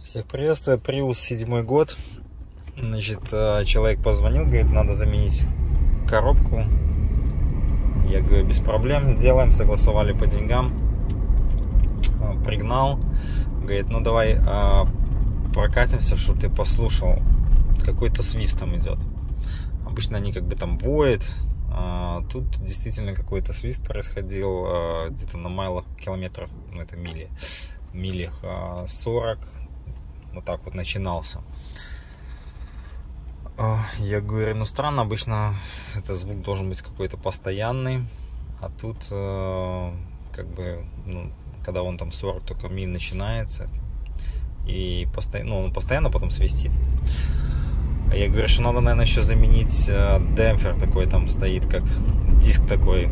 Всех приветствую, Prius 7 год. Значит, человек позвонил, говорит, надо заменить коробку. Я говорю, без проблем, сделаем, согласовали по деньгам. Пригнал, говорит, ну давай прокатимся, чтобы ты послушал, какой-то свист там идет. Обычно они как бы там воют, тут действительно какой-то свист происходил где-то на майлах, километрах, ну это милях 40, вот так вот начинался. Я говорю, ну странно, обычно этот звук должен быть какой-то постоянный, а тут как бы, ну, когда он там 40 только миль начинается, и он постоянно потом свистит. Я говорю, что надо, наверное, еще заменить демпфер такой, там стоит как диск такой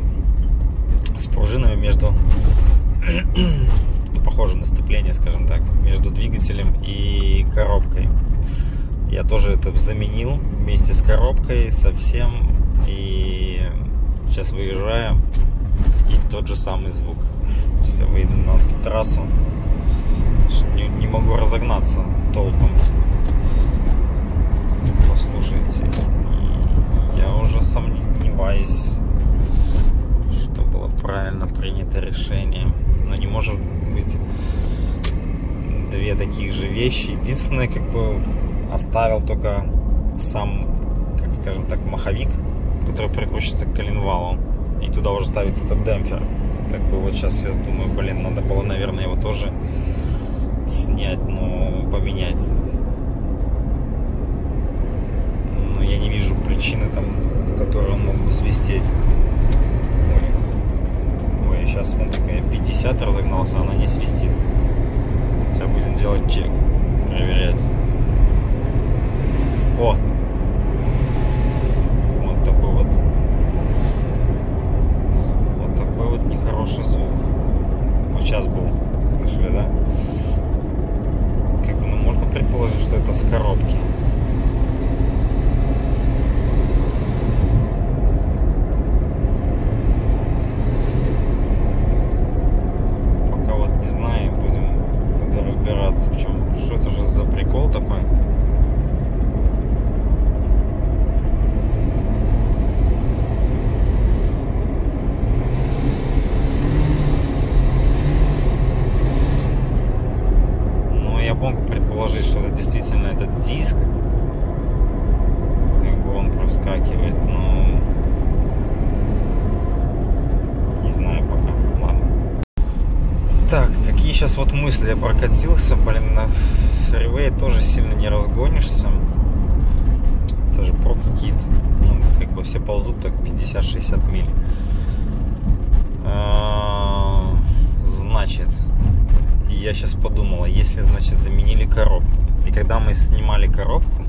с пружинами между, похоже на сцепление, скажем так, между двигателем и коробкой. Я тоже это заменил вместе с коробкой совсем, и сейчас выезжаю, и тот же самый звук. Все, выйду на трассу, не могу разогнаться толком. Послушайте, я уже сомневаюсь, что было правильно принято решение. Но не может быть две таких же вещи. Единственное, как бы оставил только сам, как скажем так, маховик, который прикручивается к коленвалу, и туда уже ставится этот демпфер. Как бы вот сейчас я думаю, блин, надо было, наверное, его тоже снять, но поменять. Но я не вижу причины там, по которой он мог бы свистеть. Ой, сейчас он такая 50 разогнался, она не свистит. Сейчас будем делать чек, проверять. О! Вот такой вот. Вот такой вот нехороший звук. Вот сейчас был. Слышали, да? Как бы, ну, можно предположить, что это с коробки. Пока вот не знаю, будем тогда разбираться, в чем. Что это же за прикол такой? Могу предположить, что это действительно этот диск, как бы он проскакивает, но не знаю пока. Ладно. Так, какие сейчас вот мысли? Я прокатился, блин, на фривее тоже сильно не разгонишься, тоже пробки какие-то, ну, как бы все ползут так 50-60 миль. Значит, я сейчас подумала, если, значит, заменили коробку, и когда мы снимали коробку,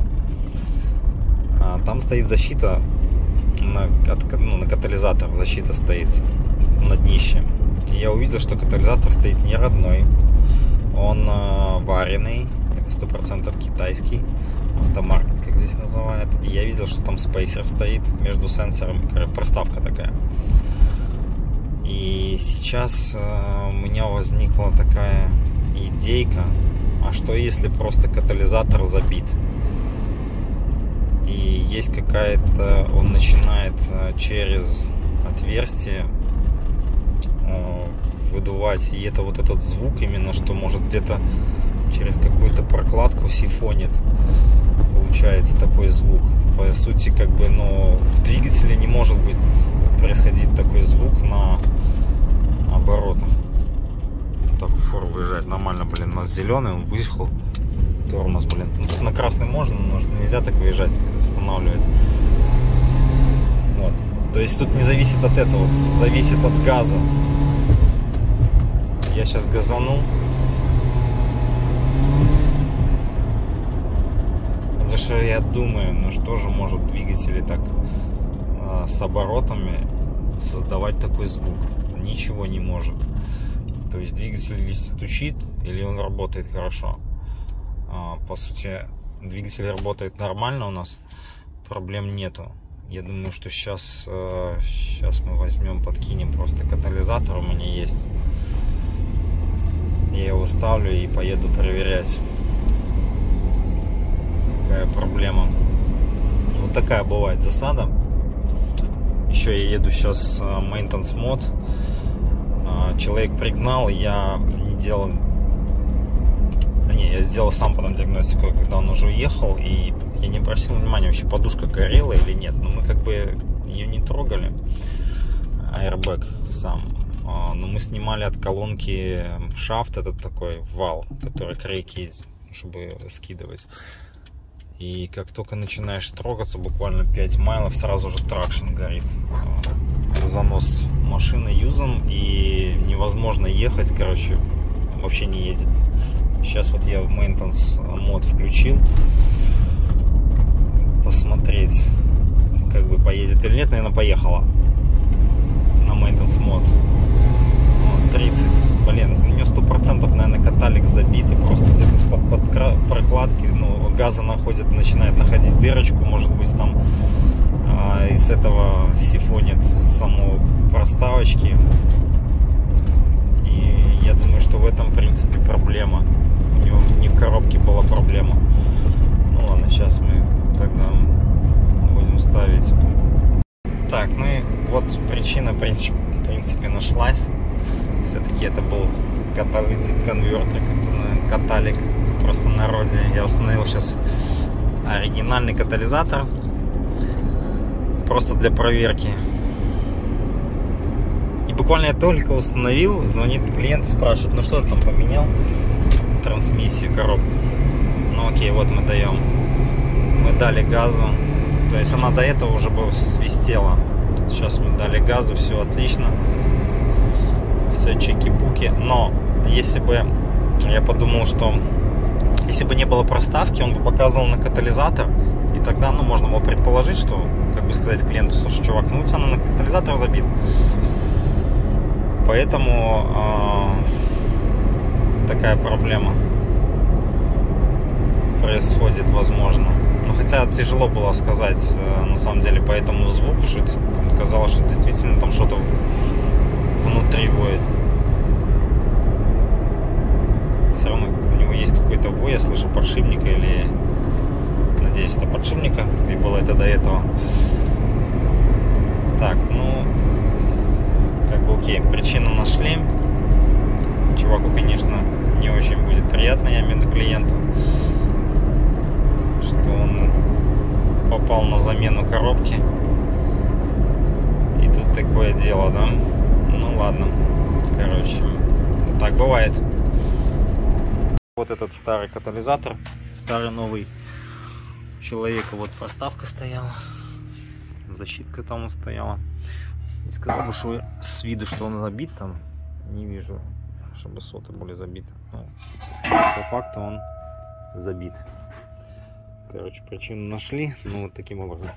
там стоит защита на катализатор, защита стоит на днище. И я увидел, что катализатор стоит не родной, он вареный, это 100% китайский, автомарк, как здесь называют. И я видел, что там спейсер стоит между сенсором, проставка такая. И сейчас у меня возникла такая идейка, а что если просто катализатор забит? И есть какая-то, он начинает через отверстие выдувать, и это вот этот звук именно, что может где-то через какую-то прокладку сифонит, получается такой звук. По сути, как бы, но в двигателе не может быть происходить такой звук на оборотах. Так, фур выезжает нормально, блин, у нас зеленый, он выехал, тормоз, блин, ну, тут на красный можно, но нельзя так выезжать, останавливать. Вот, то есть тут не зависит от этого, зависит от газа. Я сейчас газану, потому что я думаю, ну что же может двигатели так с оборотами создавать такой звук? Ничего не может. То есть двигатель или стучит, или он работает хорошо. По сути, двигатель работает нормально у нас, проблем нету. Я думаю, что сейчас мы возьмем, подкинем просто катализатор, у меня есть. Я его ставлю и поеду проверять. такая бывает засада. Еще я еду сейчас maintenance мод. Человек пригнал, я не делал... Не, я сделал сам потом диагностику, когда он уже уехал, и я не обратил внимания, вообще подушка горела или нет. Но мы как бы ее не трогали, airbag сам. Но мы снимали от колонки шафт, этот такой вал, который к рейке, чтобы скидывать. И как только начинаешь трогаться, буквально 5 майлов, сразу же тракшн горит. Занос машины юзом, и невозможно ехать, короче, вообще не едет. Сейчас вот я в maintenance мод включил, посмотреть, как бы поедет или нет. Наверное, поехала на maintenance мод. 30, блин, у нее 100%, наверное, каталик забитый, просто где-то под прокладки, ну, газа находит, начинает находить дырочку, может быть, там из этого сифонит саму проставочки. И я думаю, что в этом, в принципе, проблема. У него не в коробке была проблема. Ну ладно, сейчас мы тогда будем ставить. Так, ну и вот причина, в принципе, нашлась. Все-таки это был каталитик конвертер, каталик просто в народе. Я установил сейчас оригинальный катализатор, просто для проверки. И буквально я только установил, звонит клиент и спрашивает: ну что ты там поменял? Трансмиссию, коробку. Ну окей, вот мы даем. Мы дали газу. То есть она до этого уже бы свистела. Тут сейчас мы дали газу, все отлично. Все чики-пуки. Но если бы я подумал, что если бы не было проставки, он бы показывал на катализатор, и тогда, ну, можно было предположить, что, как бы сказать клиенту: слушай, чувак, ну у тебя на катализатор забит. Поэтому такая проблема происходит, возможно. Ну, хотя тяжело было сказать, на самом деле, по этому звуку, что казалось, что действительно там что-то внутри воет. Все равно у него есть какой-то вой, я слышу подшипника, или, надеюсь, это подшипника, и было это до этого. Так, ну, как бы окей, причину нашли. Чуваку, конечно, не очень будет приятно, я имею в виду клиенту, что он попал на замену коробки. И тут такое дело, да? Ну ладно, короче, так бывает. Вот этот старый катализатор, старый новый. У человека вот проставка стояла, защитка там стояла. Не сказал бы, что с виду, что он забит, там не вижу, чтобы соты были забиты. Но по факту он забит. Короче, причину нашли, ну вот таким образом.